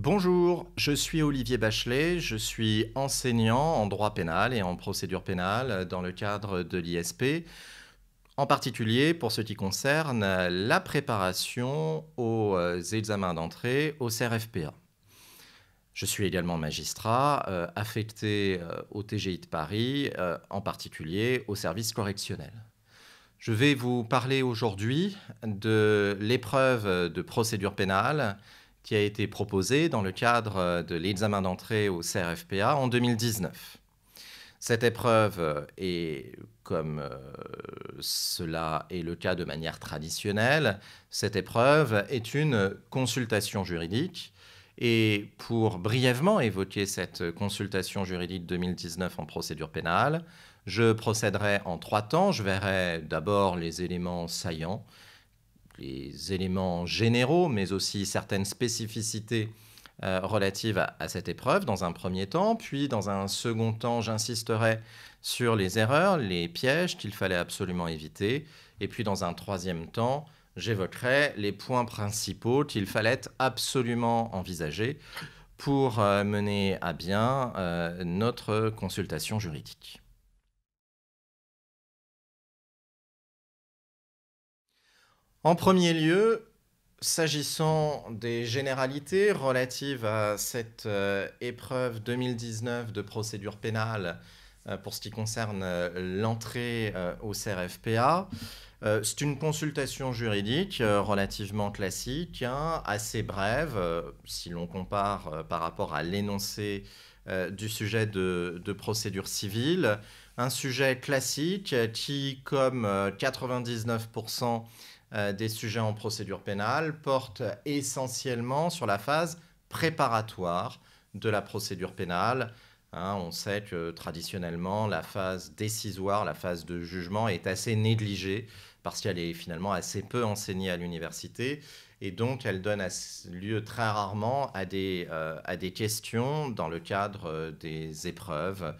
Bonjour, je suis Olivier Bachelet, je suis enseignant en droit pénal et en procédure pénale dans le cadre de l'ISP, en particulier pour ce qui concerne la préparation aux examens d'entrée au CRFPA. Je suis également magistrat affecté au TGI de Paris, en particulier au service correctionnel. Je vais vous parler aujourd'hui de l'épreuve de procédure pénale qui a été proposée dans le cadre de l'examen d'entrée au CRFPA en 2019. Cette épreuve est, comme cela est le cas de manière traditionnelle, cette épreuve est une consultation juridique. Et pour brièvement évoquer cette consultation juridique 2019 en procédure pénale, je procéderai en 3 temps. Je verrai d'abord les éléments saillants, les éléments généraux, mais aussi certaines spécificités relatives à cette épreuve dans un premier temps. Puis, dans un second temps, j'insisterai sur les erreurs, les pièges qu'il fallait absolument éviter. Et puis, dans un troisième temps, j'évoquerai les points principaux qu'il fallait absolument envisager pour mener à bien notre consultation juridique. En premier lieu, s'agissant des généralités relatives à cette épreuve 2019 de procédure pénale pour ce qui concerne l'entrée au CRFPA, c'est une consultation juridique relativement classique, assez brève, si l'on compare par rapport à l'énoncé du sujet de procédure civile. Un sujet classique qui, comme 99% des sujets en procédure pénale, porte essentiellement sur la phase préparatoire de la procédure pénale. On sait que traditionnellement, la phase décisoire, la phase de jugement est assez négligée parce qu'elle est finalement assez peu enseignée à l'université et donc elle donne lieu très rarement à des questions dans le cadre des épreuves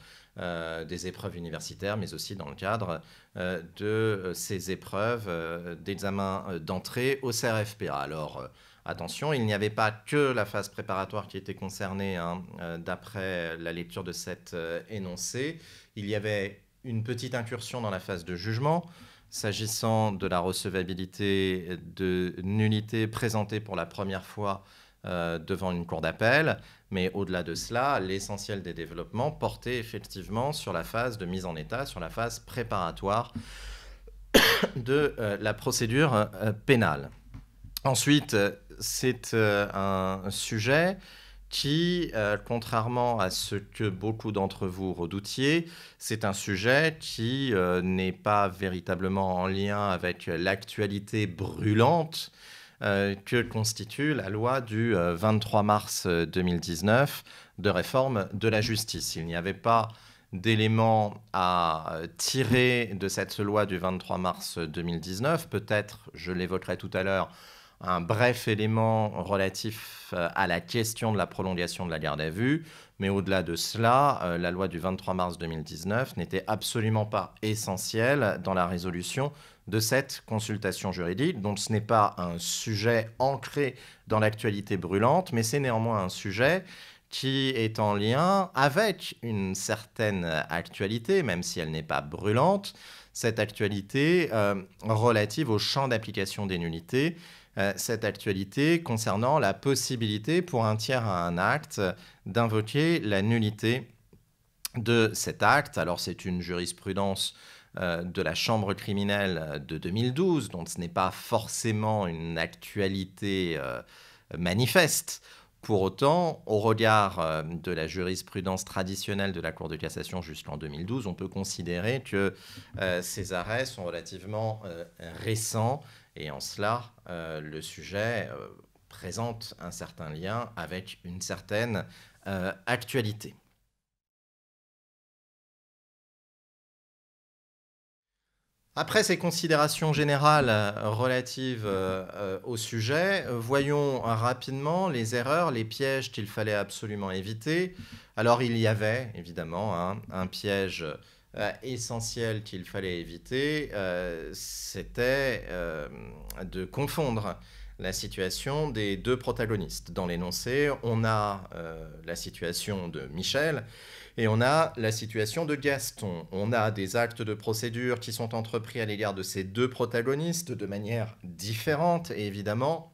universitaires, mais aussi dans le cadre de ces épreuves d'examen d'entrée au CRFPA. Alors, attention, il n'y avait pas que la phase préparatoire qui était concernée d'après la lecture de cet énoncé. Il y avait une petite incursion dans la phase de jugement, s'agissant de la recevabilité de nullité présentée pour la première fois devant une cour d'appel. Mais au-delà de cela, l'essentiel des développements portait effectivement sur la phase de mise en état, sur la phase préparatoire de la procédure pénale. Ensuite, c'est un sujet qui, contrairement à ce que beaucoup d'entre vous redoutiez, c'est un sujet qui n'est pas véritablement en lien avec l'actualité brûlante que constitue la loi du 23 mars 2019 de réforme de la justice. Il n'y avait pas d'éléments à tirer de cette loi du 23 mars 2019. Peut-être, je l'évoquerai tout à l'heure, un bref élément relatif à la question de la prolongation de la garde à vue, mais au-delà de cela, la loi du 23 mars 2019 n'était absolument pas essentielle dans la résolution de cette consultation juridique. Donc ce n'est pas un sujet ancré dans l'actualité brûlante, mais c'est néanmoins un sujet qui est en lien avec une certaine actualité, même si elle n'est pas brûlante, cette actualité relative au champ d'application des nullités, cette actualité concernant la possibilité pour un tiers à un acte d'invoquer la nullité de cet acte. Alors c'est une jurisprudence de la Chambre criminelle de 2012, donc ce n'est pas forcément une actualité manifeste. Pour autant, au regard de la jurisprudence traditionnelle de la Cour de cassation jusqu'en 2012, on peut considérer que ces arrêts sont relativement récents et en cela, le sujet présente un certain lien avec une certaine actualité. Après ces considérations générales relatives au sujet, voyons rapidement les erreurs, les pièges qu'il fallait absolument éviter. Alors il y avait évidemment un piège essentiel qu'il fallait éviter, c'était de confondre la situation des deux protagonistes. Dans l'énoncé, on a la situation de Michel et on a la situation de Gaston. On a des actes de procédure qui sont entrepris à l'égard de ces deux protagonistes de manière différente et évidemment,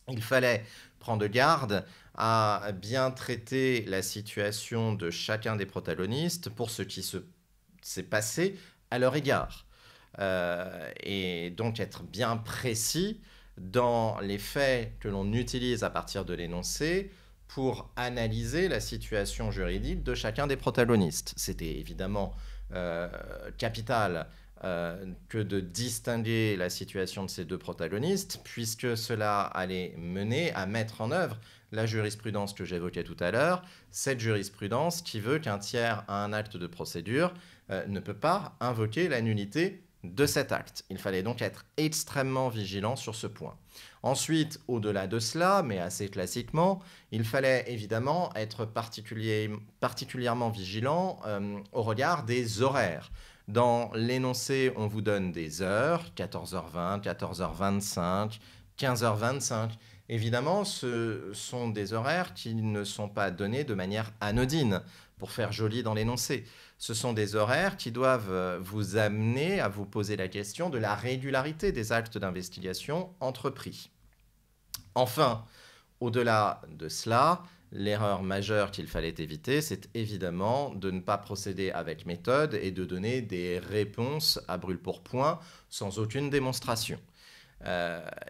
il fallait prendre garde à bien traiter la situation de chacun des protagonistes pour ce qui s'est passé à leur égard. Et donc être bien précis dans les faits que l'on utilise à partir de l'énoncé pour analyser la situation juridique de chacun des protagonistes. C'était évidemment capital que de distinguer la situation de ces deux protagonistes, puisque cela allait mener à mettre en œuvre la jurisprudence que j'évoquais tout à l'heure, cette jurisprudence qui veut qu'un tiers à un acte de procédure ne peut pas invoquer la nullité de cet acte. Il fallait donc être extrêmement vigilant sur ce point. Ensuite, au-delà de cela, mais assez classiquement, il fallait évidemment être particulièrement vigilant au regard des horaires. Dans l'énoncé, on vous donne des heures, 14h20, 14h25, 15h25. Évidemment, ce sont des horaires qui ne sont pas donnés de manière anodine, pour faire joli dans l'énoncé. Ce sont des horaires qui doivent vous amener à vous poser la question de la régularité des actes d'investigation entrepris. Enfin, au-delà de cela, l'erreur majeure qu'il fallait éviter, c'est évidemment de ne pas procéder avec méthode et de donner des réponses à brûle-pourpoint sans aucune démonstration.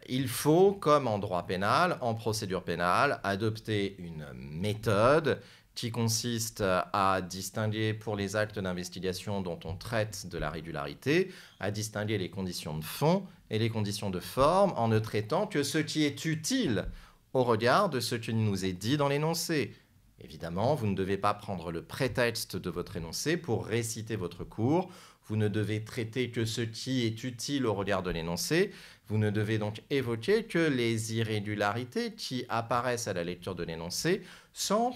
Il faut, comme en droit pénal, en procédure pénale, adopter une méthode qui consiste à distinguer pour les actes d'investigation dont on traite de la régularité, à distinguer les conditions de fond et les conditions de forme en ne traitant que ce qui est utile au regard de ce qui nous est dit dans l'énoncé. Évidemment, vous ne devez pas prendre le prétexte de votre énoncé pour réciter votre cours. Vous ne devez traiter que ce qui est utile au regard de l'énoncé. Vous ne devez donc évoquer que les irrégularités qui apparaissent à la lecture de l'énoncé sans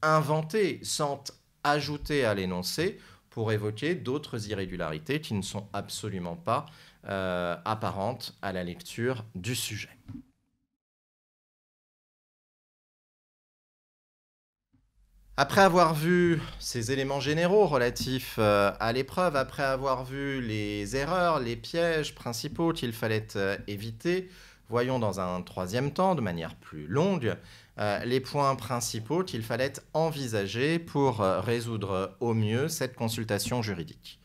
inventer, sans ajouter à l'énoncé pour évoquer d'autres irrégularités qui ne sont absolument pas apparentes à la lecture du sujet. Après avoir vu ces éléments généraux relatifs à l'épreuve, après avoir vu les erreurs, les pièges principaux qu'il fallait éviter, voyons dans un troisième temps, de manière plus longue, les points principaux qu'il fallait envisager pour résoudre au mieux cette consultation juridique.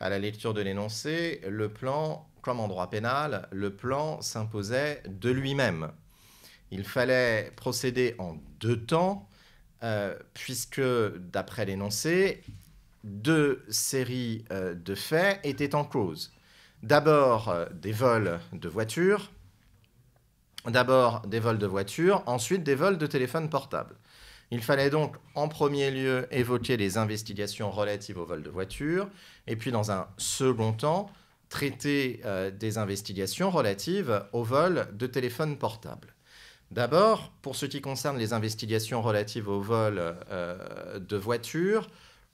À la lecture de l'énoncé, le plan, comme en droit pénal, le plan s'imposait de lui-même. Il fallait procéder en deux temps, puisque, d'après l'énoncé, deux séries de faits étaient en cause. D'abord, des vols de voitures, ensuite des vols de téléphone portable. Il fallait donc en premier lieu évoquer les investigations relatives aux vols de voitures, et puis dans un second temps, traiter des investigations relatives aux vols de téléphone portable. D'abord, pour ce qui concerne les investigations relatives au vol de voitures,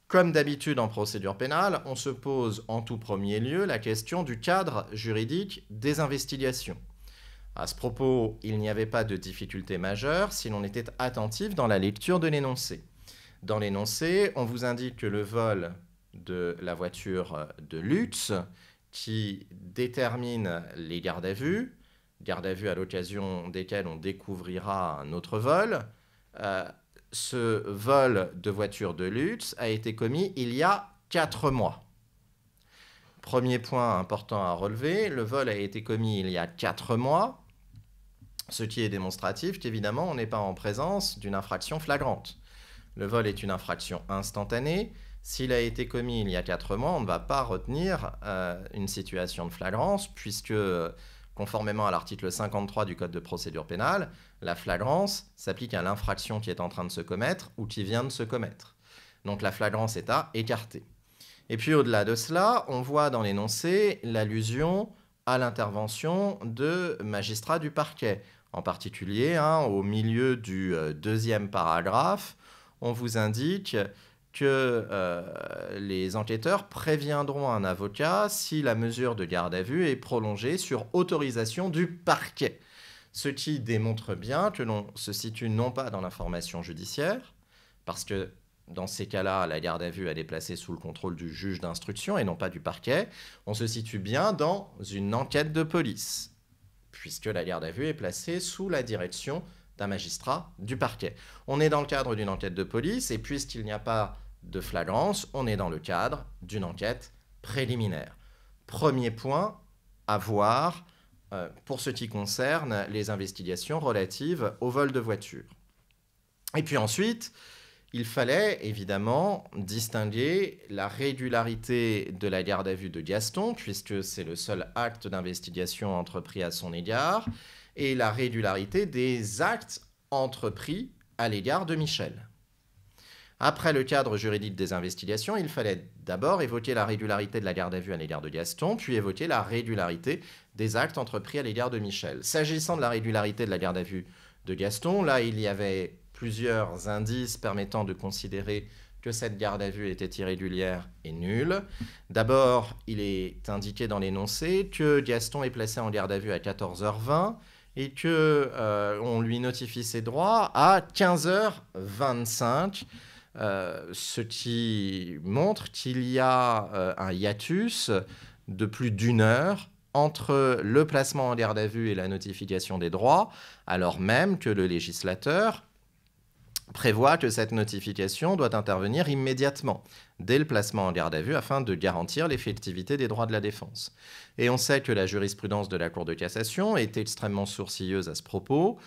comme d'habitude en procédure pénale, on se pose en tout premier lieu la question du cadre juridique des investigations. À ce propos, il n'y avait pas de difficulté majeure si l'on était attentif dans la lecture de l'énoncé. Dans l'énoncé, on vous indique que le vol de la voiture de luxe, qui détermine les gardes à vue à l'occasion desquelles on découvrira un autre vol, ce vol de voiture de luxe a été commis il y a 4 mois. Premier point important à relever, le vol a été commis il y a 4 mois, ce qui est démonstratif qu'évidemment on n'est pas en présence d'une infraction flagrante. Le vol est une infraction instantanée. S'il a été commis il y a 4 mois, on ne va pas retenir une situation de flagrance puisque, conformément à l'article 53 du Code de procédure pénale, la flagrance s'applique à l'infraction qui est en train de se commettre ou qui vient de se commettre. Donc la flagrance est à écarter. Et puis au-delà de cela, on voit dans l'énoncé l'allusion à l'intervention de magistrats du parquet. En particulier, au milieu du deuxième paragraphe, on vous indique que les enquêteurs préviendront un avocat si la mesure de garde à vue est prolongée sur autorisation du parquet. Ce qui démontre bien que l'on se situe non pas dans l'information judiciaire, parce que dans ces cas-là, la garde à vue elle est placée sous le contrôle du juge d'instruction et non pas du parquet. On se situe bien dans une enquête de police, puisque la garde à vue est placée sous la direction d'un magistrat du parquet. On est dans le cadre d'une enquête de police, et puisqu'il n'y a pas de flagrance, on est dans le cadre d'une enquête préliminaire. Premier point à voir pour ce qui concerne les investigations relatives au vol de voiture. Et puis ensuite, il fallait évidemment distinguer la régularité de la garde à vue de Gaston, puisque c'est le seul acte d'investigation entrepris à son égard, et la régularité des actes entrepris à l'égard de Michel. Après le cadre juridique des investigations, il fallait d'abord évoquer la régularité de la garde à vue à l'égard de Gaston, puis évoquer la régularité des actes entrepris à l'égard de Michel. S'agissant de la régularité de la garde à vue de Gaston, là, il y avait plusieurs indices permettant de considérer que cette garde à vue était irrégulière et nulle. D'abord, il est indiqué dans l'énoncé que Gaston est placé en garde à vue à 14h20 et qu'on lui notifie ses droits à 15h25, ce qui montre qu'il y a un hiatus de plus d'une heure entre le placement en garde à vue et la notification des droits, alors même que le législateur prévoit que cette notification doit intervenir immédiatement, dès le placement en garde à vue, afin de garantir l'effectivité des droits de la défense. Et on sait que la jurisprudence de la Cour de cassation est extrêmement sourcilleuse à ce propos.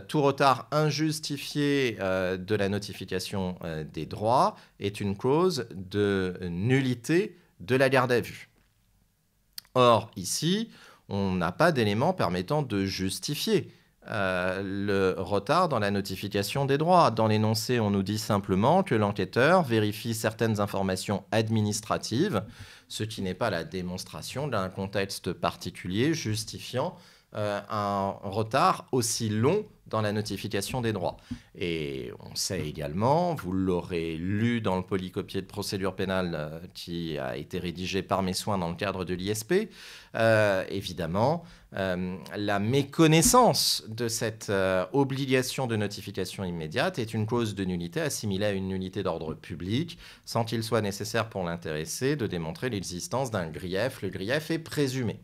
Tout retard injustifié de la notification des droits est une cause de nullité de la garde à vue. Or, ici, on n'a pas d'éléments permettant de justifier le retard dans la notification des droits. Dans l'énoncé, on nous dit simplement que l'enquêteur vérifie certaines informations administratives, ce qui n'est pas la démonstration d'un contexte particulier justifiant un retard aussi long dans la notification des droits. Et on sait également, vous l'aurez lu dans le polycopier de procédure pénale qui a été rédigé par mes soins dans le cadre de l'ISP, évidemment, la méconnaissance de cette obligation de notification immédiate est une cause de nullité assimilée à une nullité d'ordre public, sans qu'il soit nécessaire pour l'intéressé de démontrer l'existence d'un grief. Le grief est présumé.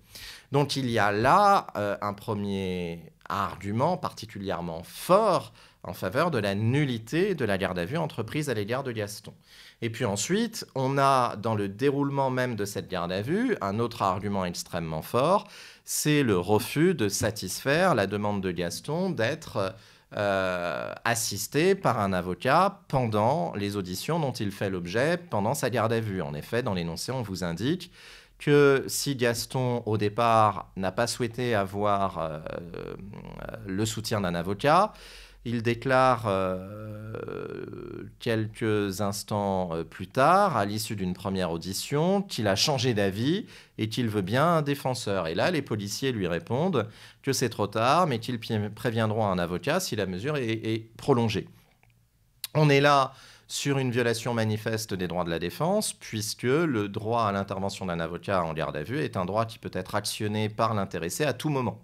Donc il y a là un premier argument particulièrement fort en faveur de la nullité de la garde à vue entreprise à l'égard de Gaston. Et puis ensuite, on a dans le déroulement même de cette garde à vue un autre argument extrêmement fort, c'est le refus de satisfaire la demande de Gaston d'être assisté par un avocat pendant les auditions dont il fait l'objet pendant sa garde à vue. En effet, dans l'énoncé, on vous indique que si Gaston, au départ, n'a pas souhaité avoir le soutien d'un avocat, il déclare quelques instants plus tard, à l'issue d'une première audition, qu'il a changé d'avis et qu'il veut bien un défenseur. Et là, les policiers lui répondent que c'est trop tard, mais qu'ils préviendront un avocat si la mesure est prolongée. On est là sur une violation manifeste des droits de la défense, puisque le droit à l'intervention d'un avocat en garde à vue est un droit qui peut être actionné par l'intéressé à tout moment.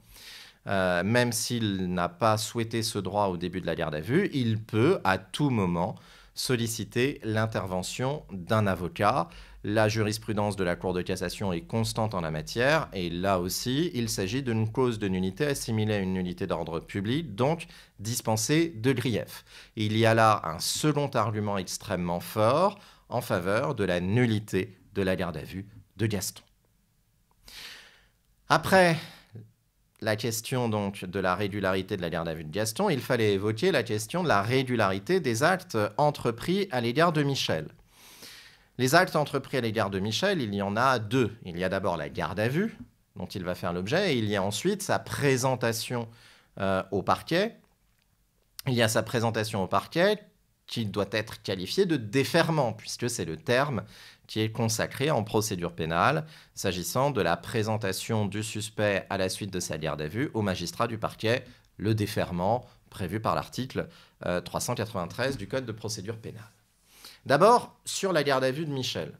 Même s'il n'a pas souhaité ce droit au début de la garde à vue, il peut à tout moment solliciter l'intervention d'un avocat. La jurisprudence de la Cour de cassation est constante en la matière, et là aussi, il s'agit d'une cause de nullité assimilée à une nullité d'ordre public, donc dispensée de grief. Il y a là un second argument extrêmement fort en faveur de la nullité de la garde à vue de Gaston. Après la question donc de la régularité de la garde à vue de Gaston, il fallait évoquer la question de la régularité des actes entrepris à l'égard de Michel. Les actes entrepris à l'égard de Michel, il y en a deux. Il y a d'abord la garde à vue, dont il va faire l'objet, et il y a ensuite sa présentation au parquet. Il y a sa présentation au parquet qui doit être qualifiée de déferment, puisque c'est le terme qui est consacré en procédure pénale, s'agissant de la présentation du suspect à la suite de sa garde à vue au magistrat du parquet, le déferment prévu par l'article 393 du Code de procédure pénale. D'abord, sur la garde à vue de Michel.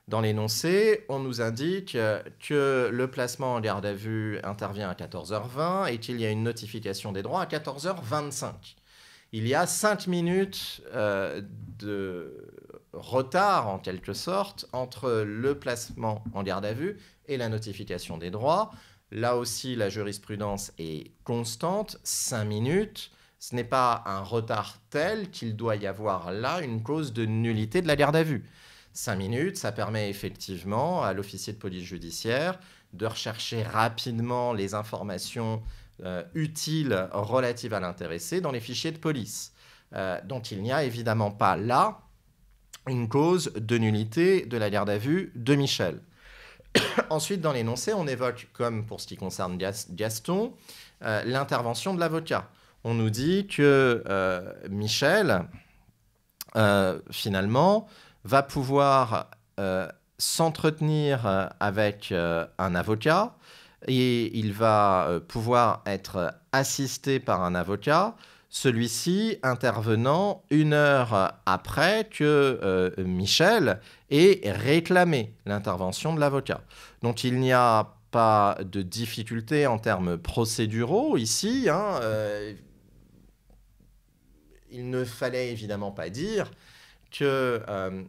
Dans l'énoncé, on nous indique que le placement en garde à vue intervient à 14h20 et qu'il y a une notification des droits à 14h25. Il y a 5 minutes de retard, en quelque sorte, entre le placement en garde à vue et la notification des droits. Là aussi, la jurisprudence est constante, 5 minutes. Ce n'est pas un retard tel qu'il doit y avoir là une cause de nullité de la garde à vue. 5 minutes, ça permet effectivement à l'officier de police judiciaire de rechercher rapidement les informations utiles relatives à l'intéressé dans les fichiers de police. Donc il n'y a évidemment pas là une cause de nullité de la garde à vue de Michel. Ensuite, dans l'énoncé, on évoque, comme pour ce qui concerne Gaston, l'intervention de l'avocat. On nous dit que Michel, finalement, va pouvoir s'entretenir avec un avocat et il va pouvoir être assisté par un avocat, celui-ci intervenant 1 heure après que Michel ait réclamé l'intervention de l'avocat. Donc il n'y a pas de difficulté en termes procéduraux ici. Il ne fallait évidemment pas dire que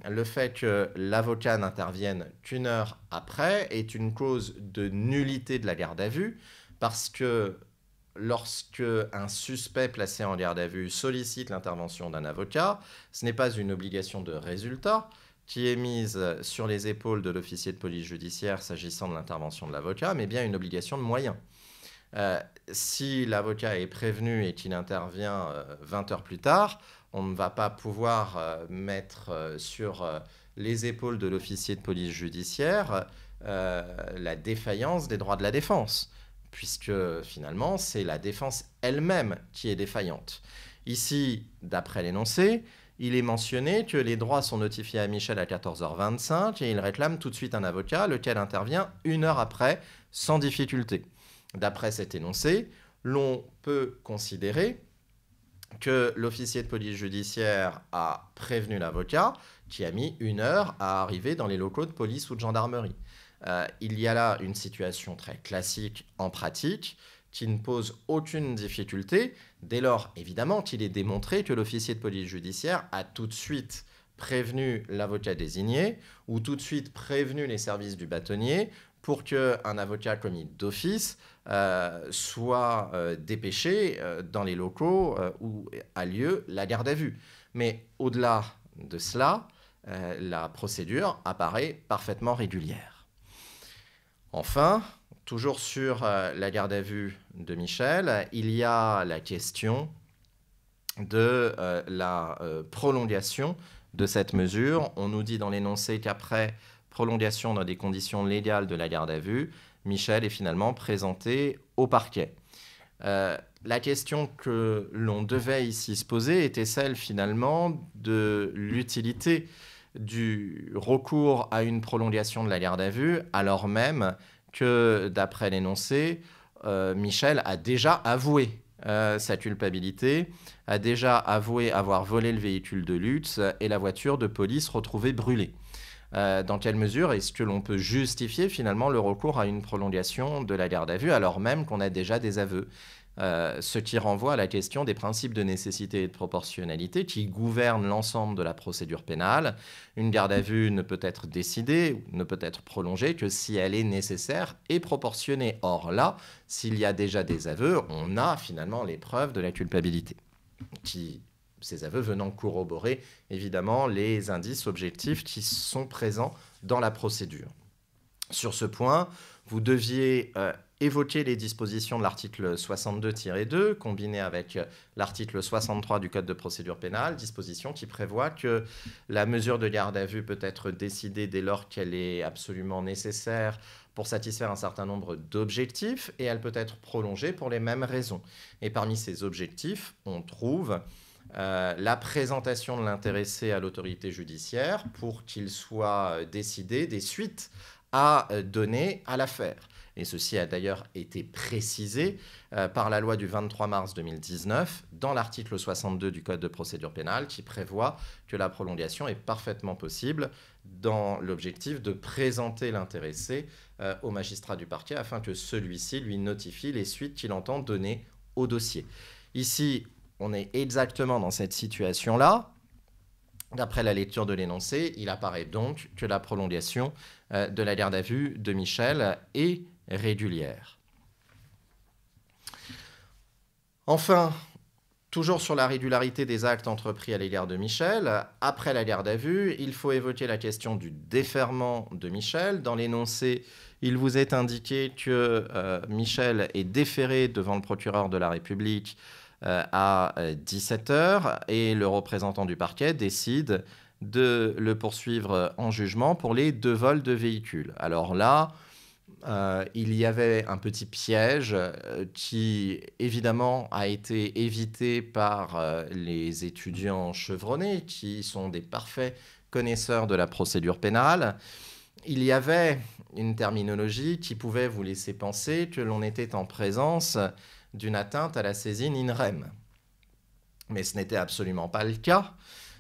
le fait que l'avocat n'intervienne qu'1 heure après est une cause de nullité de la garde à vue, parce que lorsque un suspect placé en garde à vue sollicite l'intervention d'un avocat, ce n'est pas une obligation de résultat qui est mise sur les épaules de l'officier de police judiciaire s'agissant de l'intervention de l'avocat, mais bien une obligation de moyens. Si l'avocat est prévenu et qu'il intervient 20 heures plus tard, on ne va pas pouvoir mettre sur les épaules de l'officier de police judiciaire la défaillance des droits de la défense, puisque finalement, c'est la défense elle-même qui est défaillante. Ici, d'après l'énoncé, il est mentionné que les droits sont notifiés à Michel à 14h25 et il réclame tout de suite un avocat, lequel intervient 1 heure après, sans difficulté. D'après cet énoncé, l'on peut considérer que l'officier de police judiciaire a prévenu l'avocat qui a mis 1 heure à arriver dans les locaux de police ou de gendarmerie. Il y a là une situation très classique en pratique qui ne pose aucune difficulté dès lors, évidemment, qu'il est démontré que l'officier de police judiciaire a tout de suite prévenu l'avocat désigné ou tout de suite prévenu les services du bâtonnier pour qu'un avocat commis d'office soit dépêché dans les locaux où a lieu la garde à vue. Mais au-delà de cela, la procédure apparaît parfaitement régulière. Enfin, toujours sur la garde à vue de Michel, il y a la question de la prolongation de cette mesure. On nous dit dans l'énoncé qu'après prolongation dans des conditions légales de la garde à vue, Michel est finalement présenté au parquet. La question que l'on devait ici se poser était celle finalement de l'utilité du recours à une prolongation de la garde à vue, alors même que, d'après l'énoncé, Michel a déjà avoué sa culpabilité, a déjà avoué avoir volé le véhicule de luxe et la voiture de police retrouvée brûlée. Dans quelle mesure est-ce que l'on peut justifier finalement le recours à une prolongation de la garde à vue alors même qu'on a déjà des aveux ? Ce qui renvoie à la question des principes de nécessité et de proportionnalité qui gouvernent l'ensemble de la procédure pénale. Une garde à vue ne peut être décidée, ne peut être prolongée que si elle est nécessaire et proportionnée. Or là, s'il y a déjà des aveux, on a finalement les preuves de la culpabilité, ces aveux venant corroborer évidemment les indices objectifs qui sont présents dans la procédure. Sur ce point, vous deviez évoquer les dispositions de l'article 62-2 combinées avec l'article 63 du Code de procédure pénale, disposition qui prévoit que la mesure de garde à vue peut être décidée dès lors qu'elle est absolument nécessaire pour satisfaire un certain nombre d'objectifs et elle peut être prolongée pour les mêmes raisons. Et parmi ces objectifs, on trouve la présentation de l'intéressé à l'autorité judiciaire pour qu'il soit décidé des suites à donner à l'affaire. et ceci a d'ailleurs été précisé par la loi du 23 mars 2019 dans l'article 62 du Code de procédure pénale qui prévoit que la prolongation est parfaitement possible dans l'objectif de présenter l'intéressé au magistrat du parquet afin que celui-ci lui notifie les suites qu'il entend donner au dossier. Ici, on est exactement dans cette situation-là. D'après la lecture de l'énoncé, il apparaît donc que la prolongation de la garde à vue de Michel est régulière. Enfin, toujours sur la régularité des actes entrepris à l'égard de Michel, après la garde à vue, il faut évoquer la question du déferment de Michel. Dans l'énoncé, il vous est indiqué que Michel est déféré devant le procureur de la République à 17h et le représentant du parquet décide de le poursuivre en jugement pour les 2 vols de véhicules. Alors là, il y avait un petit piège qui, évidemment, a été évité par les étudiants chevronnés, qui sont des parfaits connaisseurs de la procédure pénale. Il y avait une terminologie qui pouvait vous laisser penser que l'on était en présence d'une atteinte à la saisine in rem. Mais ce n'était absolument pas le cas.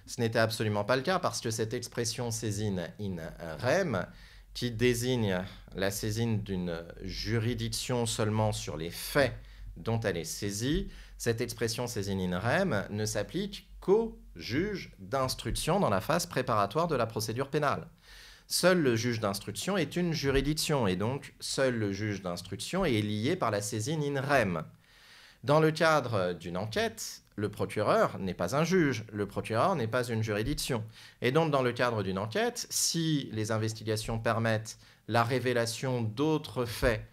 Ce n'était absolument pas le cas parce que cette expression saisine in rem, qui désigne la saisine d'une juridiction seulement sur les faits dont elle est saisie, cette expression saisine in rem ne s'applique qu'au juge d'instruction dans la phase préparatoire de la procédure pénale. Seul le juge d'instruction est une juridiction et donc seul le juge d'instruction est lié par la saisine in rem. Dans le cadre d'une enquête, le procureur n'est pas un juge, le procureur n'est pas une juridiction. Et donc, dans le cadre d'une enquête, si les investigations permettent la révélation d'autres faits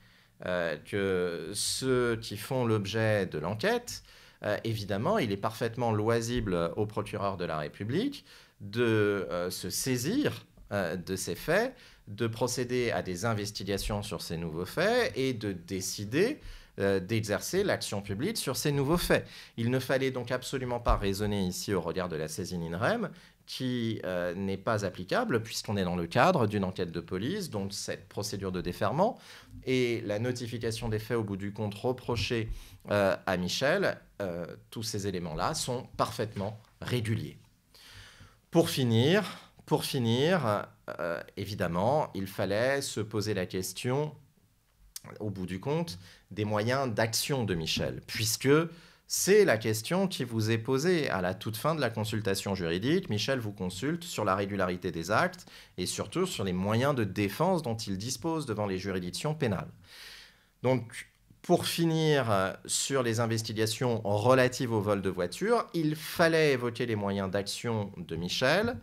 que ceux qui font l'objet de l'enquête, évidemment, il est parfaitement loisible au procureur de la République de se saisir de ces faits, de procéder à des investigations sur ces nouveaux faits et de décider d'exercer l'action publique sur ces nouveaux faits. Il ne fallait donc absolument pas raisonner ici au regard de la saisine in rem, qui n'est pas applicable puisqu'on est dans le cadre d'une enquête de police, donc cette procédure de déferment et la notification des faits au bout du compte reprochés à Michel, tous ces éléments-là sont parfaitement réguliers. Pour finir, évidemment, il fallait se poser la question, au bout du compte, des moyens d'action de Michel, puisque c'est la question qui vous est posée à la toute fin de la consultation juridique. Michel vous consulte sur la régularité des actes et surtout sur les moyens de défense dont il dispose devant les juridictions pénales. Donc, pour finir sur les investigations relatives au vol de voiture, il fallait évoquer les moyens d'action de Michel.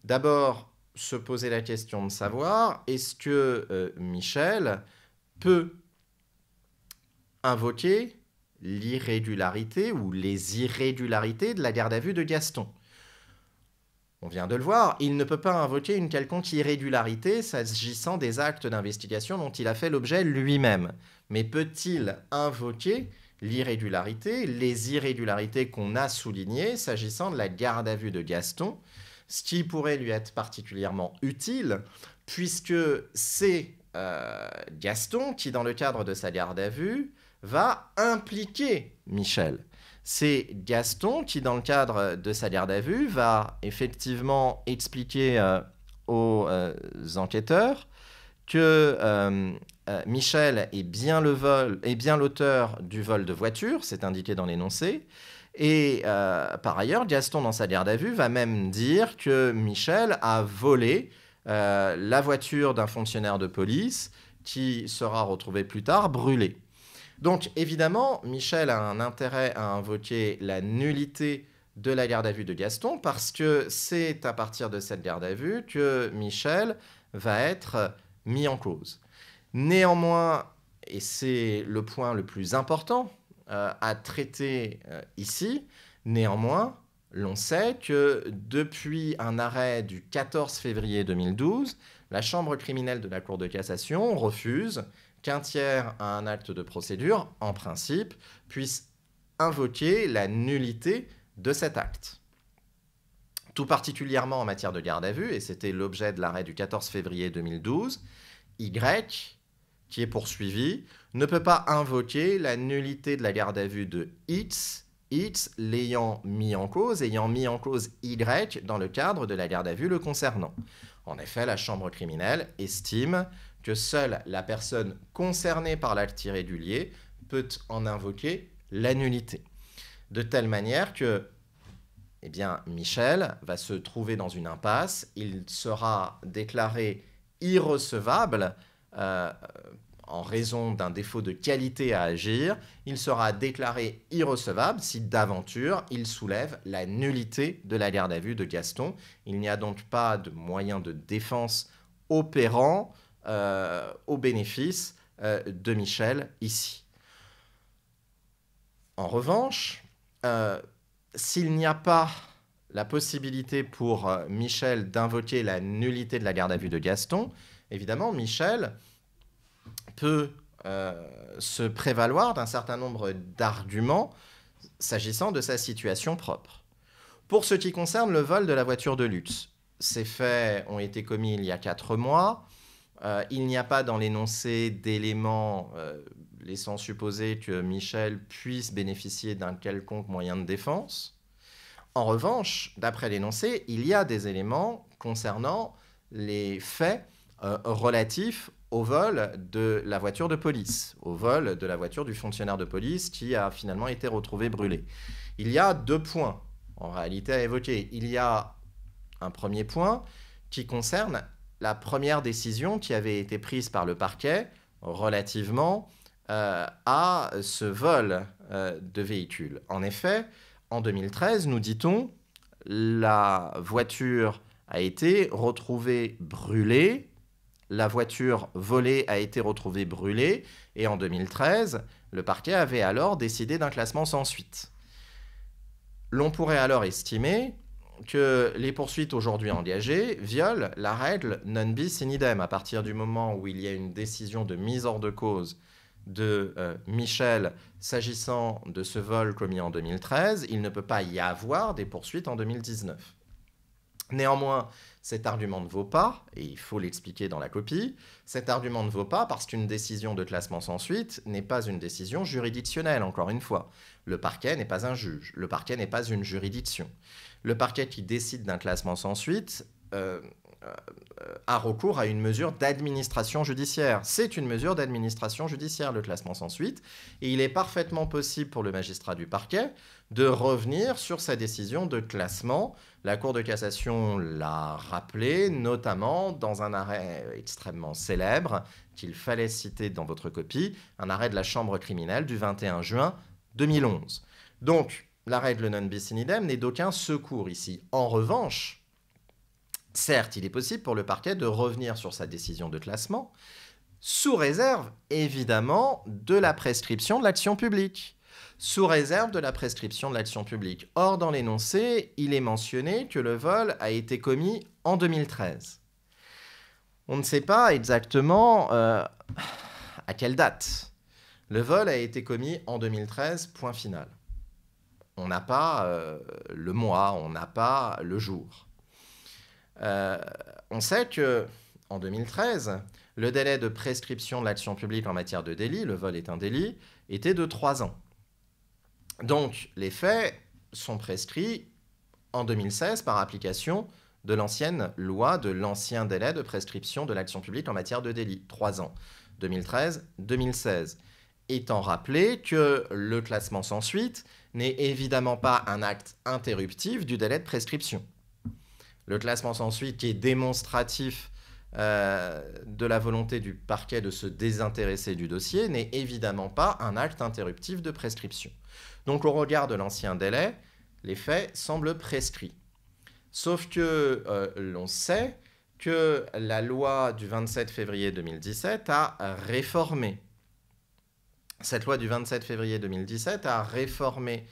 D'abord, se poser la question de savoir, est-ce que Michel peut invoquer l'irrégularité ou les irrégularités de la garde à vue de Gaston? On vient de le voir, il ne peut pas invoquer une quelconque irrégularité s'agissant des actes d'investigation dont il a fait l'objet lui-même. Mais peut-il invoquer l'irrégularité, les irrégularités qu'on a soulignées s'agissant de la garde à vue de Gaston, ce qui pourrait lui être particulièrement utile, puisque c'est Gaston qui, dans le cadre de sa garde à vue, va impliquer Michel. C'est Gaston qui, dans le cadre de sa garde à vue, va effectivement expliquer aux enquêteurs que Michel est bien l'auteur du vol de voiture, c'est indiqué dans l'énoncé, et par ailleurs, Gaston, dans sa garde à vue, va même dire que Michel a volé la voiture d'un fonctionnaire de police qui sera retrouvée plus tard brûlée. Donc, évidemment, Michel a un intérêt à invoquer la nullité de la garde à vue de Gaston parce que c'est à partir de cette garde à vue que Michel va être mis en cause. Néanmoins, et c'est le point le plus important à traiter ici, néanmoins, l'on sait que depuis un arrêt du 14 février 2012, la Chambre criminelle de la Cour de cassation refuse qu'un tiers à un acte de procédure, en principe, puisse invoquer la nullité de cet acte. Tout particulièrement en matière de garde à vue, et c'était l'objet de l'arrêt du 14 février 2012, Y, qui est poursuivi ne peut pas invoquer la nullité de la garde à vue de X, l'ayant mis en cause Y dans le cadre de la garde à vue le concernant. En effet, la chambre criminelle estime que seule la personne concernée par l'acte irrégulier peut en invoquer la nullité. De telle manière que Michel va se trouver dans une impasse, il sera déclaré irrecevable en raison d'un défaut de qualité à agir, il sera déclaré irrecevable si d'aventure il soulève la nullité de la garde à vue de Gaston. Il n'y a donc pas de moyen de défense opérant au bénéfice de Michel ici. En revanche, s'il n'y a pas la possibilité pour Michel d'invoquer la nullité de la garde à vue de Gaston, évidemment, Michel peut se prévaloir d'un certain nombre d'arguments s'agissant de sa situation propre. Pour ce qui concerne le vol de la voiture de luxe, ces faits ont été commis il y a 4 mois. Il n'y a pas dans l'énoncé d'éléments laissant supposer que Michel puisse bénéficier d'un quelconque moyen de défense. En revanche, d'après l'énoncé, il y a des éléments concernant les faits relatifs au vol de la voiture de police, au vol de la voiture du fonctionnaire de police qui a finalement été retrouvé brûlé. Il y a 2 points, en réalité, à évoquer. Il y a un premier point qui concerne la première décision qui avait été prise par le parquet relativement à ce vol de véhicule. En effet, en 2013, nous dit-on, la voiture a été retrouvée brûlée, la voiture volée a été retrouvée brûlée, et en 2013, le parquet avait alors décidé d'un classement sans suite. L'on pourrait alors estimer que les poursuites aujourd'hui engagées violent la règle non bis in idem. À partir du moment où il y a une décision de mise hors de cause de Michel s'agissant de ce vol commis en 2013, il ne peut pas y avoir des poursuites en 2019. Néanmoins, cet argument ne vaut pas, et il faut l'expliquer dans la copie, cet argument ne vaut pas parce qu'une décision de classement sans suite n'est pas une décision juridictionnelle, encore une fois. Le parquet n'est pas un juge, le parquet n'est pas une juridiction. Le parquet qui décide d'un classement sans suite a recours à une mesure d'administration judiciaire. C'est une mesure d'administration judiciaire, le classement sans suite, et il est parfaitement possible pour le magistrat du parquet de revenir sur sa décision de classement. La Cour de cassation l'a rappelé, notamment dans un arrêt extrêmement célèbre qu'il fallait citer dans votre copie, un arrêt de la Chambre criminelle du 21 juin 2011. Donc, la règle non bis in idem n'est d'aucun secours ici. En revanche, certes, il est possible pour le parquet de revenir sur sa décision de classement, sous réserve, évidemment, de la prescription de l'action publique. Sous réserve de la prescription de l'action publique. Or, dans l'énoncé, il est mentionné que le vol a été commis en 2013. On ne sait pas exactement à quelle date. Le vol a été commis en 2013, point final. On n'a pas le mois, on n'a pas le jour. On sait qu'en 2013, le délai de prescription de l'action publique en matière de délit, le vol est un délit, était de 3 ans. Donc, les faits sont prescrits en 2016 par application de l'ancienne loi, de l'ancien délai de prescription de l'action publique en matière de délit, 3 ans, 2013-2016. Étant rappelé que le classement sans suite n'est évidemment pas un acte interruptif du délai de prescription. Le classement sans suite qui est démonstratif de la volonté du parquet de se désintéresser du dossier n'est évidemment pas un acte interruptif de prescription. Donc au regard de l'ancien délai, les faits semblent prescrits. Sauf que l'on sait que la loi du 27 février 2017 a réformé. Cette loi du 27 février 2017 a réformé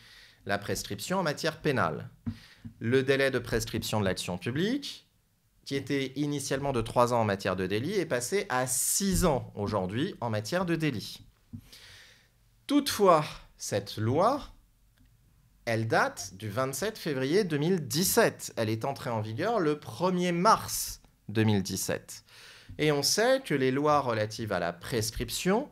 la prescription en matière pénale. Le délai de prescription de l'action publique, qui était initialement de 3 ans en matière de délit, est passé à 6 ans aujourd'hui en matière de délit. Toutefois, cette loi, elle date du 27 février 2017. Elle est entrée en vigueur le 1er mars 2017. Et on sait que les lois relatives à la prescription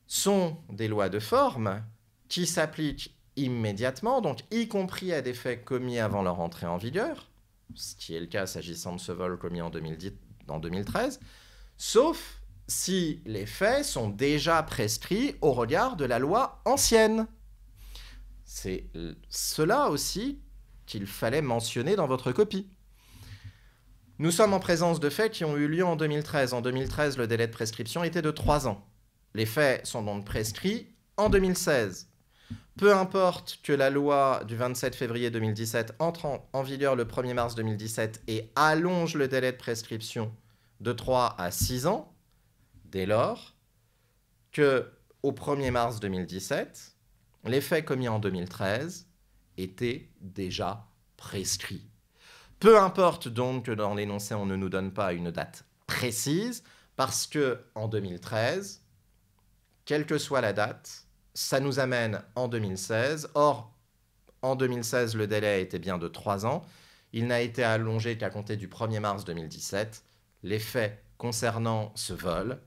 sont des lois de forme qui s'appliquent immédiatement, donc y compris à des faits commis avant leur entrée en vigueur, ce qui est le cas s'agissant de ce vol commis en 2013, sauf si les faits sont déjà prescrits au regard de la loi ancienne. C'est cela aussi qu'il fallait mentionner dans votre copie. Nous sommes en présence de faits qui ont eu lieu en 2013. En 2013, le délai de prescription était de 3 ans. Les faits sont donc prescrits en 2016. Peu importe que la loi du 27 février 2017 entre en vigueur le 1er mars 2017 et allonge le délai de prescription de 3 à 6 ans, dès lors que au 1er mars 2017, les faits commis en 2013 étaient déjà prescrits. Peu importe donc que dans l'énoncé, on ne nous donne pas une date précise, parce que en 2013, quelle que soit la date, ça nous amène en 2016. Or, en 2016, le délai était bien de 3 ans. Il n'a été allongé qu'à compter du 1er mars 2017. Les faits concernant ce vol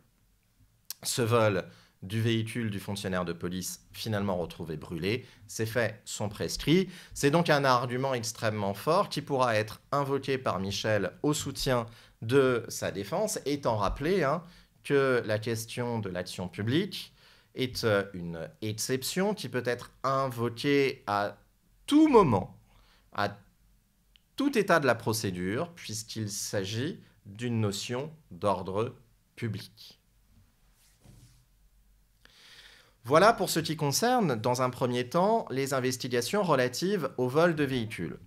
du véhicule du fonctionnaire de police finalement retrouvé brûlé, ces faits sont prescrits. C'est donc un argument extrêmement fort qui pourra être invoqué par Michel au soutien de sa défense, étant rappelé que la question de l'action publique est une exception qui peut être invoquée à tout moment, à tout état de la procédure, puisqu'il s'agit d'une notion d'ordre public. Voilà pour ce qui concerne, dans un premier temps, les investigations relatives au vol de véhicules.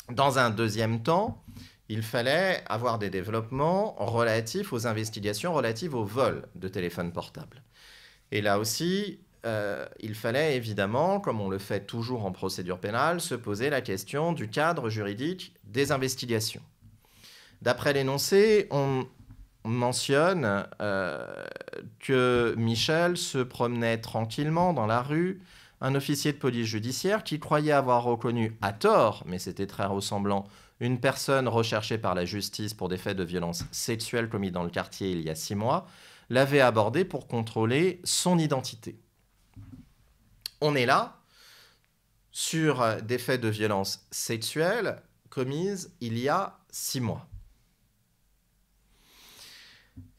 Dans un deuxième temps, il fallait avoir des développements relatifs aux investigations relatives au vol de téléphones portables. Et là aussi, il fallait évidemment, comme on le fait toujours en procédure pénale, se poser la question du cadre juridique des investigations. D'après l'énoncé, on mentionne que Michel se promenait tranquillement dans la rue, un officier de police judiciaire qui croyait avoir reconnu à tort, mais c'était très ressemblant, une personne recherchée par la justice pour des faits de violence sexuelle commis dans le quartier il y a 6 mois, l'avait abordé pour contrôler son identité. On est là sur des faits de violence sexuelle commises il y a 6 mois.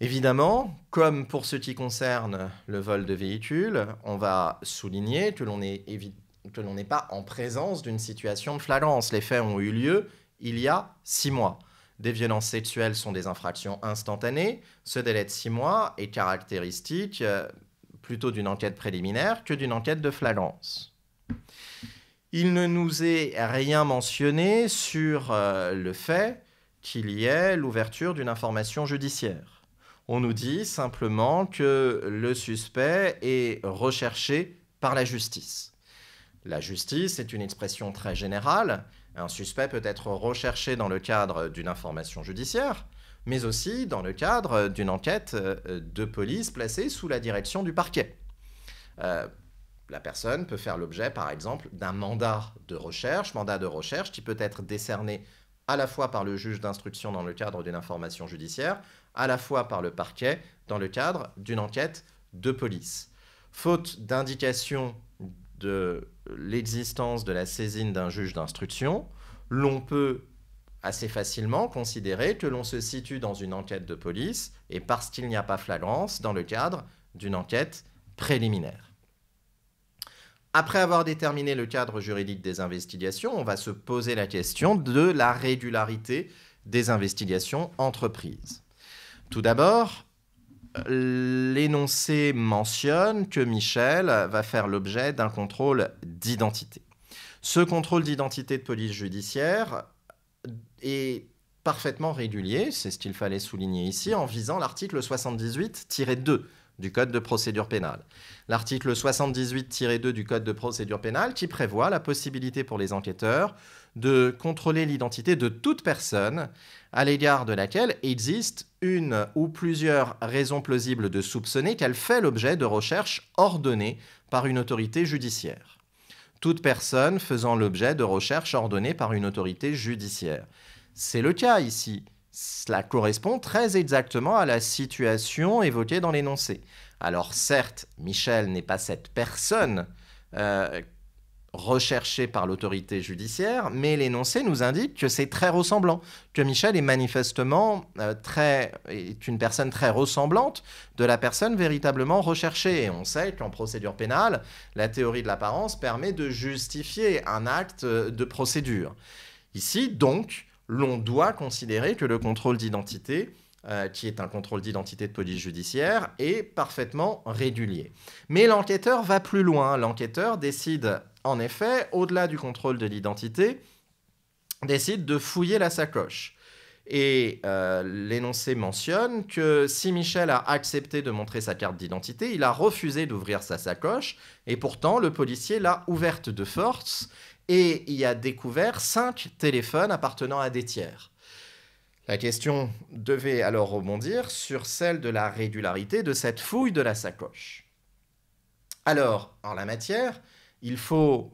Évidemment, comme pour ce qui concerne le vol de véhicule, on va souligner que l'on n'est pas en présence d'une situation de flagrance. Les faits ont eu lieu il y a 6 mois. Des violences sexuelles sont des infractions instantanées. Ce délai de 6 mois est caractéristique plutôt d'une enquête préliminaire que d'une enquête de flagrance. Il ne nous est rien mentionné sur le fait qu'il y ait l'ouverture d'une information judiciaire. On nous dit simplement que le suspect est recherché par la justice. La justice est une expression très générale. Un suspect peut être recherché dans le cadre d'une information judiciaire, mais aussi dans le cadre d'une enquête de police placée sous la direction du parquet. La personne peut faire l'objet, par exemple, d'un mandat de recherche qui peut être décerné à la fois par le juge d'instruction dans le cadre d'une information judiciaire, à la fois par le parquet dans le cadre d'une enquête de police. Faute d'indication de l'existence de la saisine d'un juge d'instruction, l'on peut assez facilement considérer que l'on se situe dans une enquête de police et parce qu'il n'y a pas flagrance dans le cadre d'une enquête préliminaire. Après avoir déterminé le cadre juridique des investigations, on va se poser la question de la régularité des investigations entreprises. Tout d'abord, l'énoncé mentionne que Michel va faire l'objet d'un contrôle d'identité. Ce contrôle d'identité de police judiciaire est parfaitement régulier, c'est ce qu'il fallait souligner ici, en visant l'article 78-2 du Code de procédure pénale. L'article 78-2 du Code de procédure pénale qui prévoit la possibilité pour les enquêteurs de contrôler l'identité de toute personne à l'égard de laquelle existe une ou plusieurs raisons plausibles de soupçonner qu'elle fait l'objet de recherches ordonnées par une autorité judiciaire. Toute personne faisant l'objet de recherches ordonnées par une autorité judiciaire. C'est le cas ici. Cela correspond très exactement à la situation évoquée dans l'énoncé. Alors certes, Michel n'est pas cette personne recherché par l'autorité judiciaire, mais l'énoncé nous indique que c'est très ressemblant, que Michel est manifestement est une personne très ressemblante de la personne véritablement recherchée. Et on sait qu'en procédure pénale, la théorie de l'apparence permet de justifier un acte de procédure. Ici, donc, l'on doit considérer que le contrôle d'identité qui est un contrôle d'identité de police judiciaire, est parfaitement régulier. Mais l'enquêteur va plus loin. L'enquêteur décide, en effet, au-delà du contrôle de l'identité, décide de fouiller la sacoche. Et l'énoncé mentionne que si Michel a accepté de montrer sa carte d'identité, il a refusé d'ouvrir sa sacoche, et pourtant le policier l'a ouverte de force, et y a découvert 5 téléphones appartenant à des tiers. La question devait alors rebondir sur celle de la régularité de cette fouille de la sacoche. Alors, en la matière, il faut,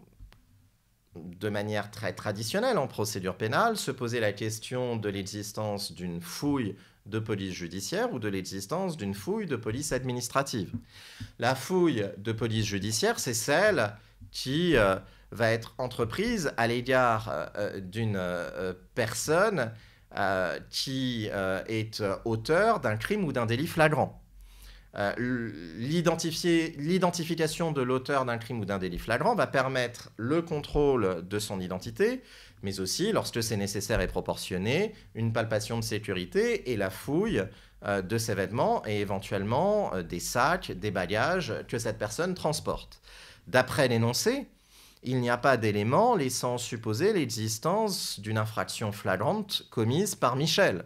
de manière très traditionnelle en procédure pénale, se poser la question de l'existence d'une fouille de police judiciaire ou de l'existence d'une fouille de police administrative. La fouille de police judiciaire, c'est celle qui va être entreprise à l'égard d'une personne qui est auteur d'un crime ou d'un délit flagrant. L'identification de l'auteur d'un crime ou d'un délit flagrant va permettre le contrôle de son identité, mais aussi, lorsque c'est nécessaire et proportionné, une palpation de sécurité et la fouille de ses vêtements et éventuellement des sacs, des bagages que cette personne transporte. D'après l'énoncé, il n'y a pas d'éléments laissant supposer l'existence d'une infraction flagrante commise par Michel.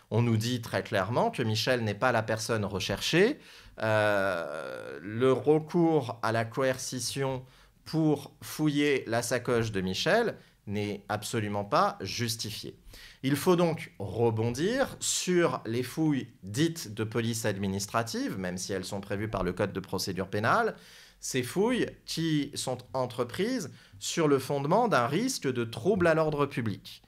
On nous dit très clairement que Michel n'est pas la personne recherchée. Le recours à la coercition pour fouiller la sacoche de Michel n'est absolument pas justifié. Il faut donc rebondir sur les fouilles dites de police administrative, même si elles sont prévues par le Code de procédure pénale, ces fouilles qui sont entreprises sur le fondement d'un risque de trouble à l'ordre public.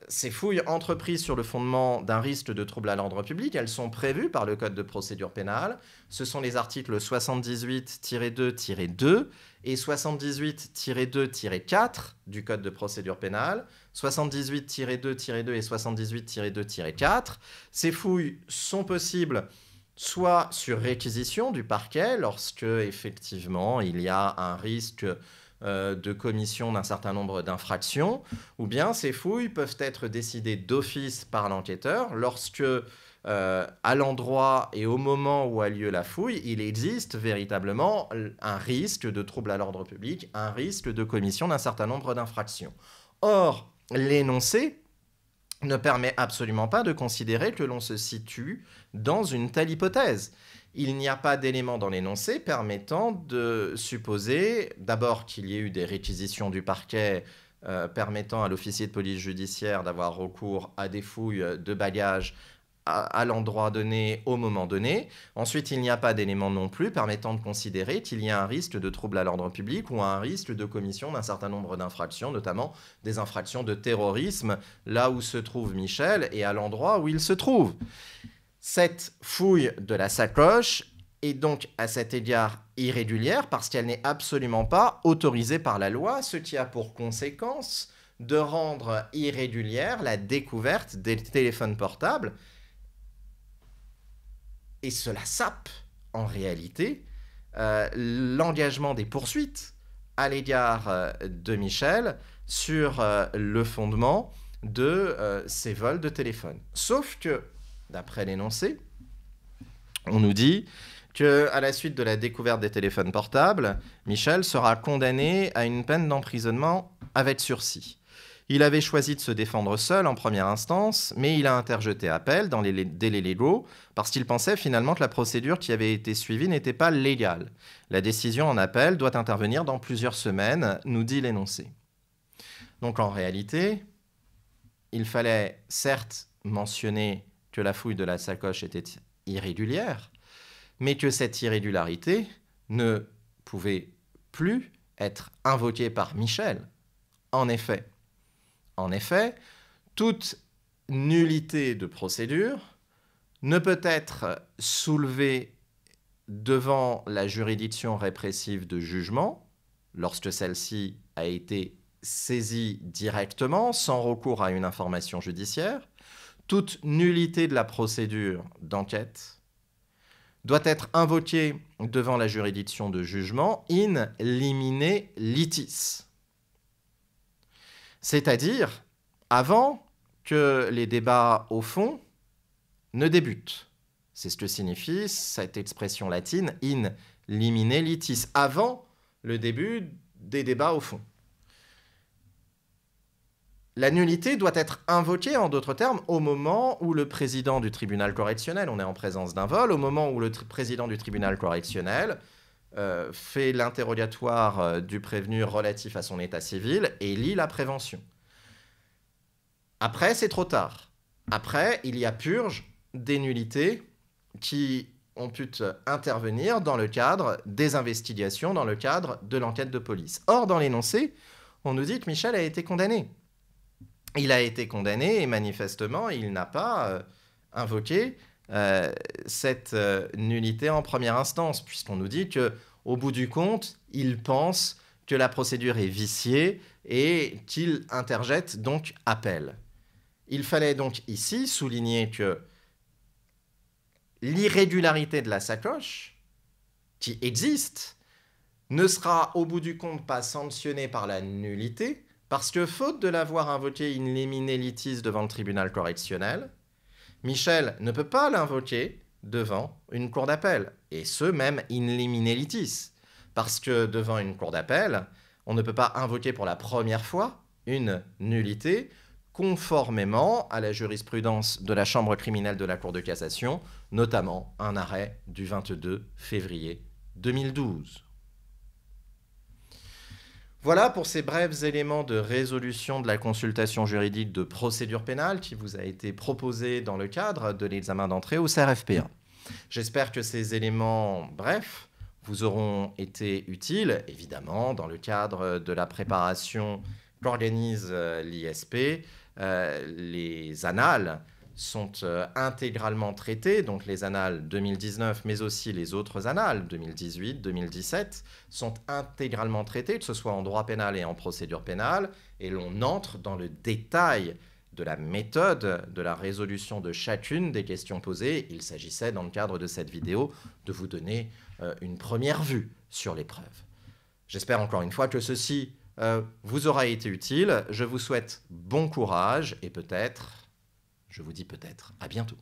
Ces fouilles entreprises sur le fondement d'un risque de trouble à l'ordre public, elles sont prévues par le Code de procédure pénale. Ce sont les articles 78-2-2 et 78-2-4 du Code de procédure pénale, 78-2-2 et 78-2-4. Ces fouilles sont possibles soit sur réquisition du parquet, lorsque effectivement il y a un risque de commission d'un certain nombre d'infractions, ou bien ces fouilles peuvent être décidées d'office par l'enquêteur lorsque, à l'endroit et au moment où a lieu la fouille, il existe véritablement un risque de trouble à l'ordre public, un risque de commission d'un certain nombre d'infractions. Or, l'énoncé ne permet absolument pas de considérer que l'on se situe dans une telle hypothèse. Il n'y a pas d'éléments dans l'énoncé permettant de supposer d'abord qu'il y ait eu des réquisitions du parquet permettant à l'officier de police judiciaire d'avoir recours à des fouilles de bagages à l'endroit donné, au moment donné. Ensuite, il n'y a pas d'éléments non plus permettant de considérer qu'il y a un risque de trouble à l'ordre public ou un risque de commission d'un certain nombre d'infractions, notamment des infractions de terrorisme, là où se trouve Michel et à l'endroit où il se trouve. Cette fouille de la sacoche est donc à cet égard irrégulière parce qu'elle n'est absolument pas autorisée par la loi, ce qui a pour conséquence de rendre irrégulière la découverte des téléphones portables. Et cela sape, en réalité, l'engagement des poursuites à l'égard de Michel sur le fondement de ces vols de téléphone. Sauf que, d'après l'énoncé, on nous dit qu'à la suite de la découverte des téléphones portables, Michel sera condamné à une peine d'emprisonnement avec sursis. Il avait choisi de se défendre seul en première instance, mais il a interjeté appel dans les délais légaux parce qu'il pensait finalement que la procédure qui avait été suivie n'était pas légale. La décision en appel doit intervenir dans plusieurs semaines, nous dit l'énoncé. Donc en réalité, il fallait certes mentionner que la fouille de la sacoche était irrégulière, mais que cette irrégularité ne pouvait plus être invoquée par Michel. En effet, toute nullité de procédure ne peut être soulevée devant la juridiction répressive de jugement, lorsque celle-ci a été saisie directement, sans recours à une information judiciaire. Toute nullité de la procédure d'enquête doit être invoquée devant la juridiction de jugement in limine litis. C'est-à-dire avant que les débats au fond ne débutent. C'est ce que signifie cette expression latine in limine litis, avant le début des débats au fond. La nullité doit être invoquée, en d'autres termes, au moment où le président du tribunal correctionnel, on est en présence d'un vol, au moment où le président du tribunal correctionnel fait l'interrogatoire du prévenu relatif à son état civil et lit la prévention. Après, c'est trop tard. Après, il y a purge des nullités qui ont pu intervenir dans le cadre des investigations, dans le cadre de l'enquête de police. Or, dans l'énoncé, on nous dit que Michel a été condamné. Il a été condamné et manifestement, il n'a pas invoqué cette nullité en première instance, puisqu'on nous dit qu'au bout du compte, il pense que la procédure est viciée et qu'il interjette donc appel. Il fallait donc ici souligner que l'irrégularité de la sacoche, qui existe, ne sera au bout du compte pas sanctionnée par la nullité, parce que faute de l'avoir invoqué in limine litis devant le tribunal correctionnel, Michel ne peut pas l'invoquer devant une cour d'appel, et ce même in limine litis, parce que devant une cour d'appel, on ne peut pas invoquer pour la première fois une nullité, conformément à la jurisprudence de la Chambre criminelle de la Cour de cassation, notamment un arrêt du 22 février 2012. Voilà pour ces brefs éléments de résolution de la consultation juridique de procédure pénale qui vous a été proposée dans le cadre de l'examen d'entrée au CRFPA. J'espère que ces éléments brefs vous auront été utiles, évidemment, dans le cadre de la préparation qu'organise l'ISP. Les annales sont intégralement traitées, donc les annales 2019, mais aussi les autres annales, 2018, 2017, sont intégralement traitées, que ce soit en droit pénal et en procédure pénale, et l'on entre dans le détail de la méthode de la résolution de chacune des questions posées. Il s'agissait, dans le cadre de cette vidéo, de vous donner une première vue sur l'épreuve. J'espère encore une fois que ceci vous aura été utile. Je vous souhaite bon courage et peut-être, je vous dis peut-être, à bientôt.